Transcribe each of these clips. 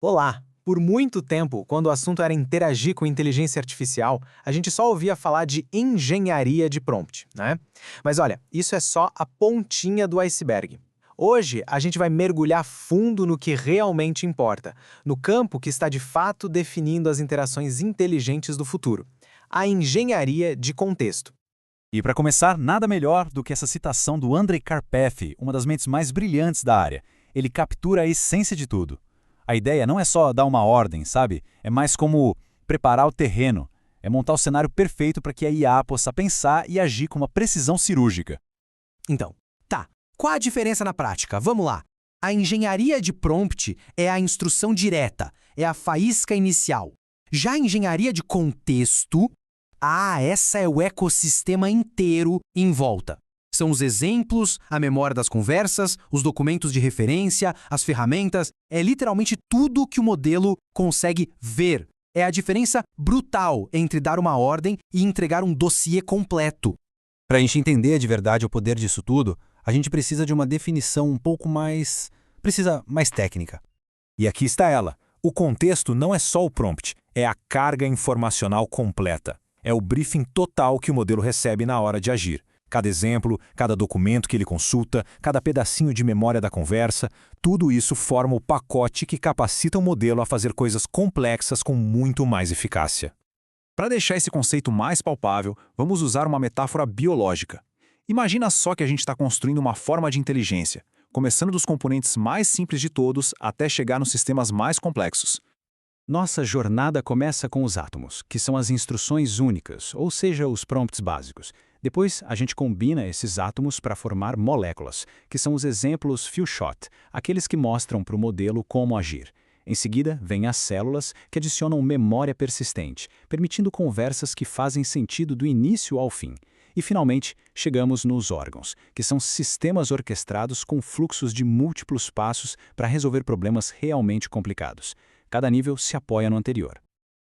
Olá! Por muito tempo, quando o assunto era interagir com inteligência artificial, a gente só ouvia falar de engenharia de prompt, né? Mas olha, isso é só a pontinha do iceberg. Hoje, a gente vai mergulhar fundo no que realmente importa, no campo que está de fato definindo as interações inteligentes do futuro: a engenharia de contexto. E para começar, nada melhor do que essa citação do Andrei Karpov, uma das mentes mais brilhantes da área. Ele captura a essência de tudo. A ideia não é só dar uma ordem, sabe? É mais como preparar o terreno. É montar o cenário perfeito para que a IA possa pensar e agir com uma precisão cirúrgica. Então, tá. Qual a diferença na prática? Vamos lá. A engenharia de prompt é a instrução direta, é a faísca inicial. Já a engenharia de contexto, essa é o ecossistema inteiro em volta. São os exemplos, a memória das conversas, os documentos de referência, as ferramentas. É literalmente tudo que o modelo consegue ver. É a diferença brutal entre dar uma ordem e entregar um dossiê completo. Para a gente entender de verdade o poder disso tudo, a gente precisa de uma definição um pouco mais técnica. E aqui está ela. O contexto não é só o prompt, é a carga informacional completa. É o briefing total que o modelo recebe na hora de agir. Cada exemplo, cada documento que ele consulta, cada pedacinho de memória da conversa, tudo isso forma o pacote que capacita o modelo a fazer coisas complexas com muito mais eficácia. Para deixar esse conceito mais palpável, vamos usar uma metáfora biológica. Imagina só que a gente está construindo uma forma de inteligência, começando dos componentes mais simples de todos até chegar nos sistemas mais complexos. Nossa jornada começa com os átomos, que são as instruções únicas, ou seja, os prompts básicos. Depois, a gente combina esses átomos para formar moléculas, que são os exemplos few-shot, aqueles que mostram para o modelo como agir. Em seguida, vêm as células, que adicionam memória persistente, permitindo conversas que fazem sentido do início ao fim. E, finalmente, chegamos nos órgãos, que são sistemas orquestrados com fluxos de múltiplos passos para resolver problemas realmente complicados. Cada nível se apoia no anterior.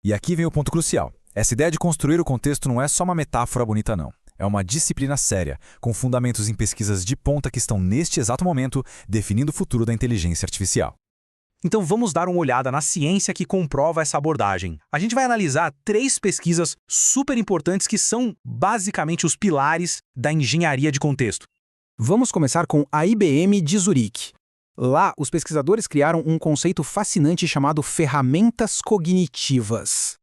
E aqui vem o ponto crucial. Essa ideia de construir o contexto não é só uma metáfora bonita, não. É uma disciplina séria, com fundamentos em pesquisas de ponta que estão neste exato momento definindo o futuro da inteligência artificial. Então vamos dar uma olhada na ciência que comprova essa abordagem. A gente vai analisar 3 pesquisas super importantes que são basicamente os pilares da engenharia de contexto. Vamos começar com a IBM de Zurique. Lá, os pesquisadores criaram um conceito fascinante chamado ferramentas cognitivas.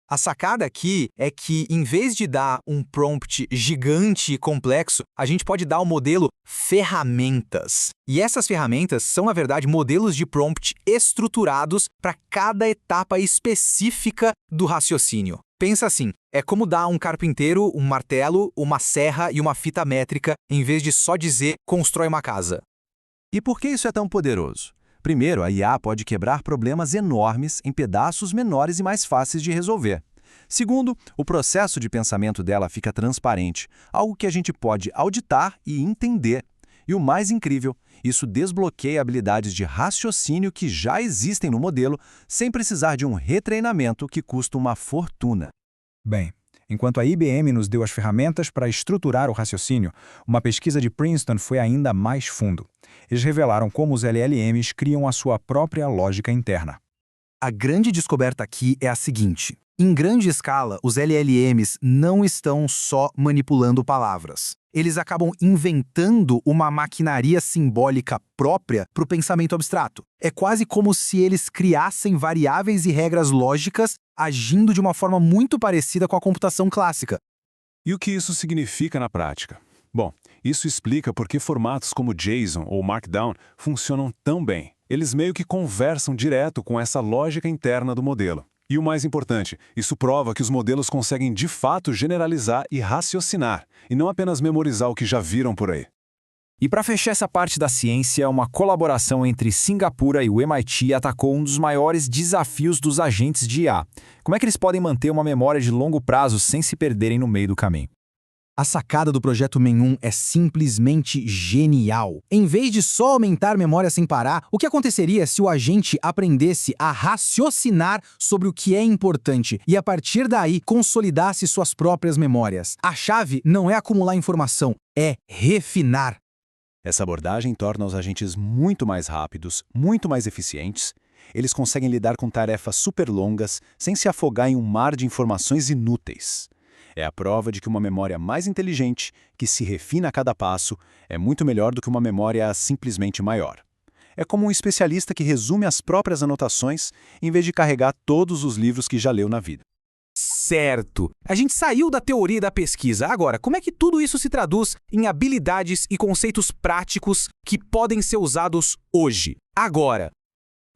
A sacada aqui é que, em vez de dar um prompt gigante e complexo, a gente pode dar ao modelo ferramentas. E essas ferramentas são, na verdade, modelos de prompt estruturados para cada etapa específica do raciocínio. Pensa assim, é como dar a um carpinteiro um martelo, uma serra e uma fita métrica, em vez de só dizer constrói uma casa. E por que isso é tão poderoso? Primeiro, a IA pode quebrar problemas enormes em pedaços menores e mais fáceis de resolver. Segundo, o processo de pensamento dela fica transparente, algo que a gente pode auditar e entender. E o mais incrível, isso desbloqueia habilidades de raciocínio que já existem no modelo, sem precisar de um retreinamento que custa uma fortuna. Bem, enquanto a IBM nos deu as ferramentas para estruturar o raciocínio, uma pesquisa de Princeton foi ainda mais fundo. Eles revelaram como os LLMs criam a sua própria lógica interna. A grande descoberta aqui é a seguinte: em grande escala, os LLMs não estão só manipulando palavras. Eles acabam inventando uma maquinaria simbólica própria para o pensamento abstrato. É quase como se eles criassem variáveis e regras lógicas agindo de uma forma muito parecida com a computação clássica. E o que isso significa na prática? Bom, isso explica por que formatos como JSON ou Markdown funcionam tão bem. Eles meio que conversam direto com essa lógica interna do modelo. E o mais importante, isso prova que os modelos conseguem de fato generalizar e raciocinar, e não apenas memorizar o que já viram por aí. E para fechar essa parte da ciência, uma colaboração entre Singapura e o MIT atacou um dos maiores desafios dos agentes de IA. Como é que eles podem manter uma memória de longo prazo sem se perderem no meio do caminho? A sacada do projeto Men1 é simplesmente genial. Em vez de só aumentar memória sem parar, o que aconteceria se o agente aprendesse a raciocinar sobre o que é importante e, a partir daí, consolidasse suas próprias memórias? A chave não é acumular informação, é refinar. Essa abordagem torna os agentes muito mais rápidos, muito mais eficientes Eles conseguem lidar com tarefas super longas sem se afogar em um mar de informações inúteis. É a prova de que uma memória mais inteligente, que se refina a cada passo, é muito melhor do que uma memória simplesmente maior. É como um especialista que resume as próprias anotações em vez de carregar todos os livros que já leu na vida. Certo. A gente saiu da teoria e da pesquisa. Agora, como é que tudo isso se traduz em habilidades e conceitos práticos que podem ser usados hoje, agora?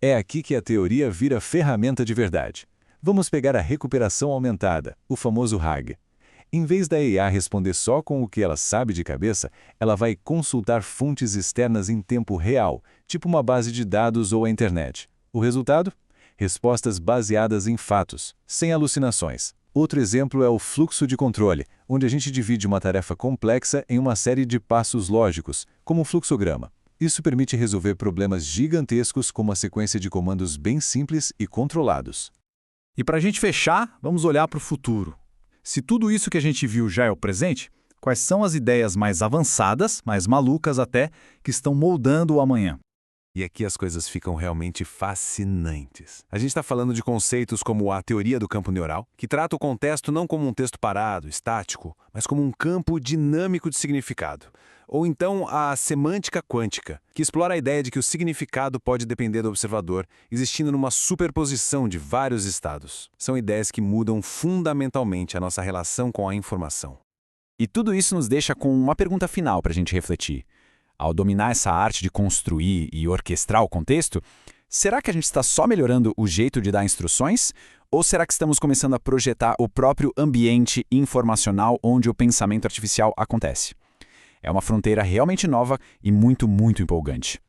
É aqui que a teoria vira ferramenta de verdade. Vamos pegar a recuperação aumentada, o famoso RAG. Em vez da IA responder só com o que ela sabe de cabeça, ela vai consultar fontes externas em tempo real, tipo uma base de dados ou a internet. O resultado? Respostas baseadas em fatos, sem alucinações. Outro exemplo é o fluxo de controle, onde a gente divide uma tarefa complexa em uma série de passos lógicos, como um fluxograma. Isso permite resolver problemas gigantescos com uma sequência de comandos bem simples e controlados. E para a gente fechar, vamos olhar para o futuro. Se tudo isso que a gente viu já é o presente, quais são as ideias mais avançadas, mais malucas até, que estão moldando o amanhã? E aqui as coisas ficam realmente fascinantes. A gente está falando de conceitos como a teoria do campo neural, que trata o contexto não como um texto parado, estático, mas como um campo dinâmico de significado. Ou então a semântica quântica, que explora a ideia de que o significado pode depender do observador, existindo numa superposição de vários estados. São ideias que mudam fundamentalmente a nossa relação com a informação. E tudo isso nos deixa com uma pergunta final para a gente refletir. Ao dominar essa arte de construir e orquestrar o contexto, será que a gente está só melhorando o jeito de dar instruções? Ou será que estamos começando a projetar o próprio ambiente informacional onde o pensamento artificial acontece? É uma fronteira realmente nova e muito, muito empolgante.